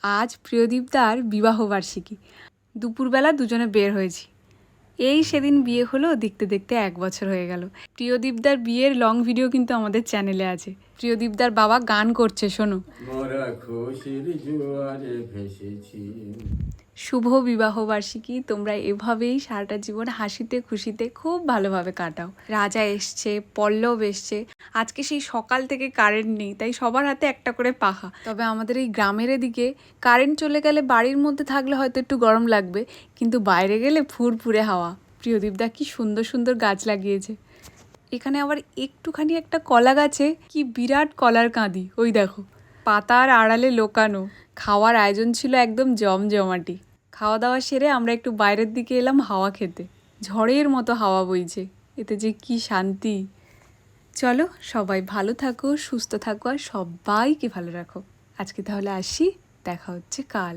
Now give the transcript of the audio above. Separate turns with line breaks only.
আজ প্রিয়দীপদার বিবাহবার্ষিকী। দুপুরবেলা দুজনে বের হয়েছি। এই সেদিন বিয়ে হলো, দেখতে দেখতে 1 বছর হয়ে গেল। প্রিয়দীপদার বিয়ের লং ভিডিও কিন্তু আমাদের চ্যানেলে আছে। প্রিয়দীপদার বাবা গান করছে, শোনো। শুভ বিবাহবার্ষিকী। তোমরা এভাবেই সারাটা জীবন হাসিতে খুশিতে খুব ভালোভাবে কাটাও। রাজা এসছে, পল্লব এসছে। আজকে সেই সকাল থেকে কারেন্ট নেই, তাই সবার হাতে একটা করে পাখা। তবে আমাদের এই গ্রামের এদিকে কারেন্ট চলে গেলে বাড়ির মধ্যে থাকলে হয়তো একটু গরম লাগবে, কিন্তু বাইরে গেলে ফুরফুরে হাওয়া। প্রিয়দীপদা কি সুন্দর সুন্দর গাছ লাগিয়েছে। এখানে আবার একটুখানি একটা কলা গাছে কি বিরাট কলার কাঁদি, ওই দেখো, পাতার আড়ালে লোকানো। খাওয়ার আয়োজন ছিল একদম জমজমাটি। খাওয়া দাওয়া সেরে আমরা একটু বাইরের দিকে এলাম হাওয়া খেতে। ঝড়ের মতো হাওয়া বইছে, এতে যে কি শান্তি। চলো, সবাই ভালো থাকো, সুস্থ থাকো, আর সবাইকে ভালো রাখো। আজকে তাহলে আসি, দেখা হচ্ছে কাল।